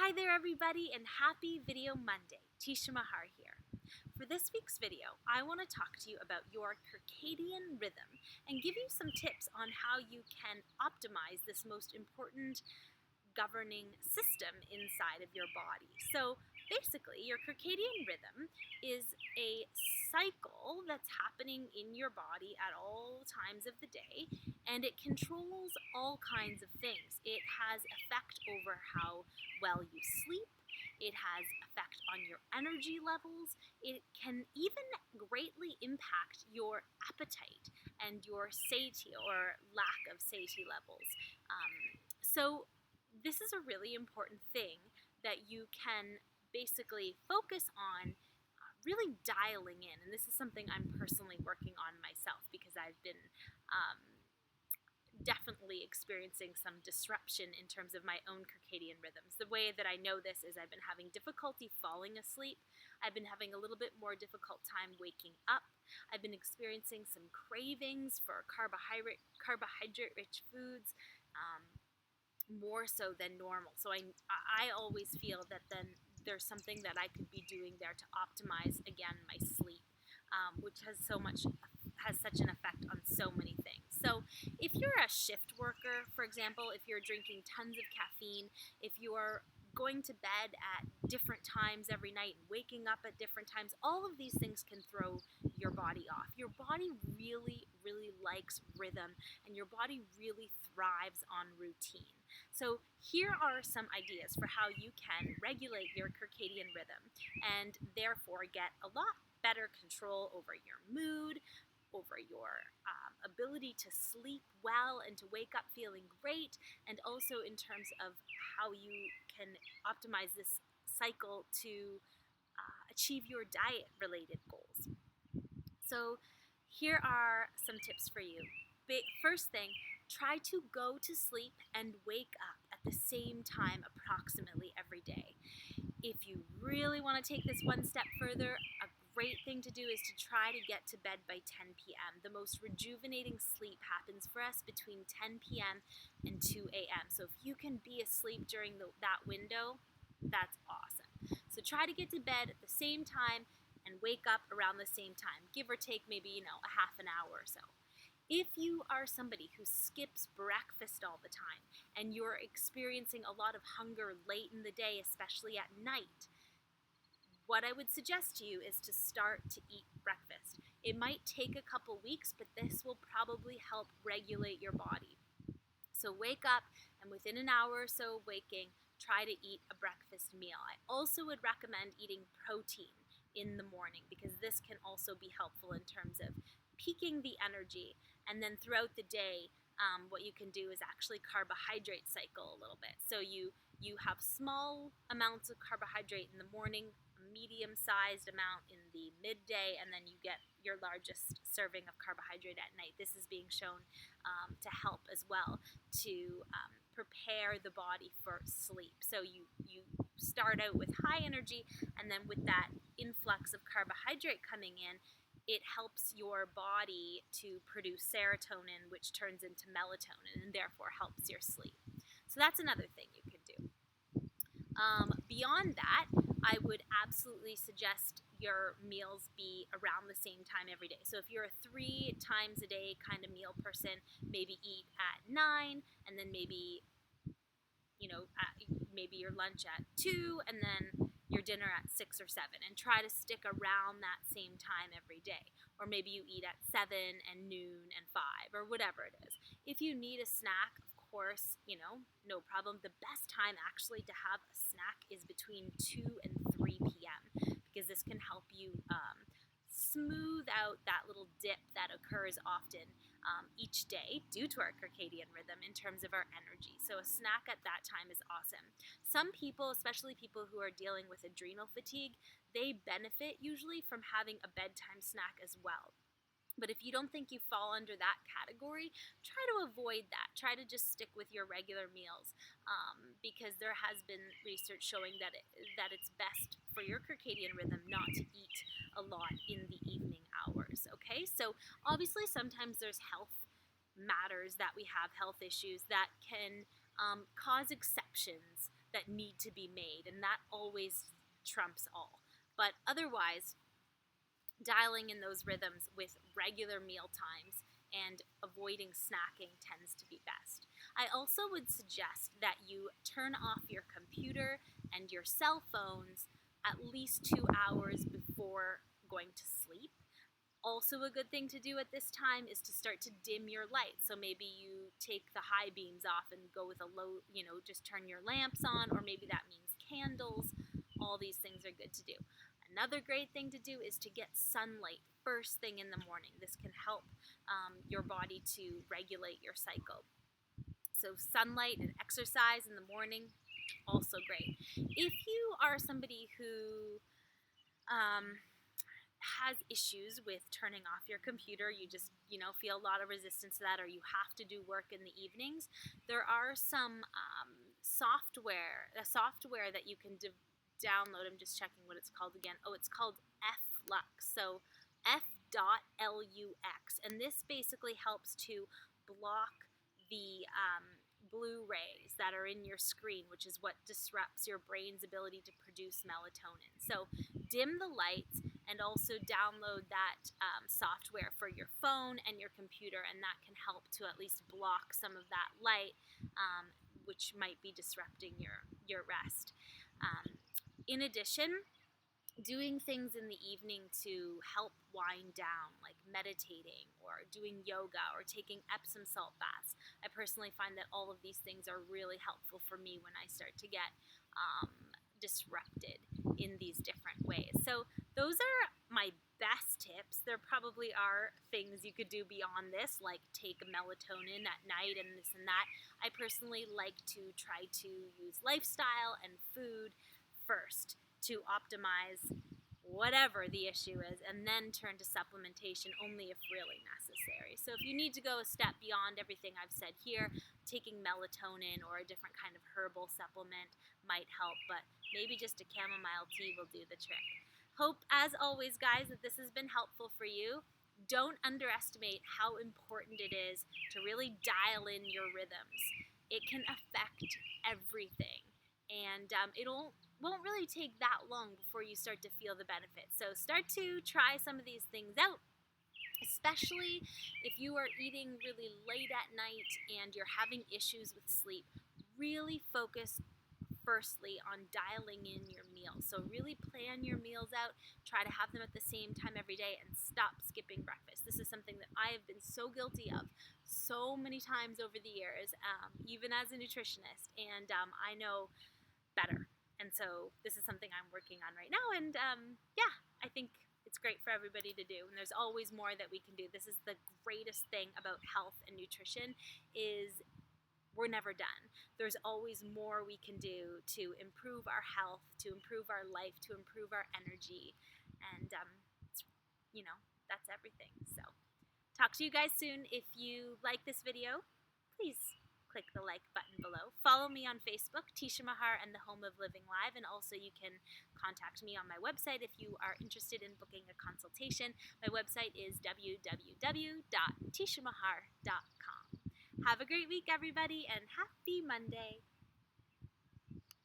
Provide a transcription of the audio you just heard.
Hi there everybody and happy Video Monday. Teshia here. For this week's video, I want to talk to you about your circadian rhythm and give you some tips on how you can optimize this most important governing system inside of your body. So basically, your circadian rhythm is a cycle that's happening in your body at all times of the day, and it controls all kinds of things. It has effect over how well you sleep. It has effect on your energy levels. It can even greatly impact your appetite and your satiety or lack of satiety levels. So this is a really important thing that you can basically focus on really dialing in. And this is something I'm personally working on myself because I've been definitely experiencing some disruption in terms of my own circadian rhythms. The way that I know this is I've been having difficulty falling asleep. I've been having a little bit more difficult time waking up. I've been experiencing some cravings for carbohydrate-rich foods, more so than normal. So I always feel that then there's something that I could be doing there to optimize, again, my sleep, which has such an effect on so many things. So if you're a shift worker, for example, if you're drinking tons of caffeine, if you're going to bed at different times every night and waking up at different times, all of these things can throw your body off. Your body really, really likes rhythm, and your body really thrives on routine. So here are some ideas for how you can regulate your circadian rhythm and therefore get a lot better control over your mood, over your ability to sleep well and to wake up feeling great, and also in terms of how you can optimize this cycle to achieve your diet-related goals. So here are some tips for you. First thing, try to go to sleep and wake up at the same time approximately every day. If you really want to take this one step further, a great thing to do is to try to get to bed by 10 p.m. The most rejuvenating sleep happens for us between 10 p.m. and 2 a.m. So if you can be asleep during that window, that's awesome. So try to get to bed at the same time and wake up around the same time, give or take maybe, a half an hour or so. If you are somebody who skips breakfast all the time and you're experiencing a lot of hunger late in the day, especially at night, what I would suggest to you is to start to eat breakfast. It might take a couple weeks, but this will probably help regulate your body. So wake up, and within an hour or so of waking, try to eat a breakfast meal. I also would recommend eating protein in the morning because this can also be helpful in terms of peaking the energy. And then throughout the day, what you can do is actually carbohydrate cycle a little bit. So you have small amounts of carbohydrate in the morning, a medium-sized amount in the midday, and then you get your largest serving of carbohydrate at night. This is being shown to help as well to prepare the body for sleep. So you start out with high energy, and then with that influx of carbohydrate coming in, it helps your body to produce serotonin, which turns into melatonin and therefore helps your sleep. So that's another thing you could do. Beyond that, I would absolutely suggest your meals be around the same time every day. So if you're a 3 times a day kind of meal person, maybe eat at 9, and then maybe your lunch at 2, and then your dinner at 6 or 7, and try to stick around that same time every day. Or maybe you eat at 7 and noon and 5, or whatever it is. If you need a snack, of course, no problem. The best time actually to have a snack is between 2 and 3 p.m. because this can help you smooth out that little dip that occurs often each day due to our circadian rhythm in terms of our energy. So a snack at that time is awesome. Some people, especially people who are dealing with adrenal fatigue, they benefit usually from having a bedtime snack as well. But if you don't think you fall under that category, try to avoid that. Try to just stick with your regular meals because there has been research showing that it's best for your circadian rhythm not to eat a lot in the evening hours, okay? So obviously sometimes there's health matters that we have, health issues that can cause exceptions that need to be made, and that always trumps all. But otherwise, dialing in those rhythms with regular meal times and avoiding snacking tends to be best. I also would suggest that you turn off your computer and your cell phones at least 2 hours before going to sleep. Also, a good thing to do at this time is to start to dim your light. So maybe you take the high beams off and go with a low, just turn your lamps on, or maybe that means candles. All these things are good to do. Another great thing to do is to get sunlight first thing in the morning. This can help your body to regulate your cycle. So sunlight and exercise in the morning, also great. If you are somebody who has issues with turning off your computer, you just feel a lot of resistance to that, or you have to do work in the evenings, there are some software that you can download. I'm just checking what it's called again. Oh, it's called Flux. So F.lux, and this basically helps to block the blue rays that are in your screen, which is what disrupts your brain's ability to produce melatonin. So dim the lights and also download that software for your phone and your computer, and that can help to at least block some of that light, which might be disrupting your rest. In addition, doing things in the evening to help wind down, like meditating or doing yoga or taking Epsom salt baths. I personally find that all of these things are really helpful for me when I start to get disrupted in these different ways. So those are my best tips. There probably are things you could do beyond this, like take melatonin at night and this and that. I personally like to try to use lifestyle and food first to optimize whatever the issue is, and then turn to supplementation only if really necessary. So if you need to go a step beyond everything I've said here, taking melatonin or a different kind of herbal supplement might help, but maybe just a chamomile tea will do the trick. Hope, as always, guys, that this has been helpful for you. Don't underestimate how important it is to really dial in your rhythms. It can affect everything, and it won't really take that long before you start to feel the benefits. So start to try some of these things out, especially if you are eating really late at night and you're having issues with sleep. Really focus firstly on dialing in your meals. So really plan your meals out, try to have them at the same time every day, and stop skipping breakfast. This is something that I have been so guilty of so many times over the years, even as a nutritionist, and I know better. And so this is something I'm working on right now, and I think it's great for everybody to do, and there's always more that we can do. This is the greatest thing about health and nutrition, is we're never done. There's always more we can do to improve our health, to improve our life, to improve our energy, and that's everything. So talk to you guys soon. If you like this video, please click the like button below. Follow me on Facebook, Teshia Mahar and the Home of Living Live, and also you can contact me on my website if you are interested in booking a consultation. My website is www.teshiamahar.com. Have a great week, everybody, and happy Monday.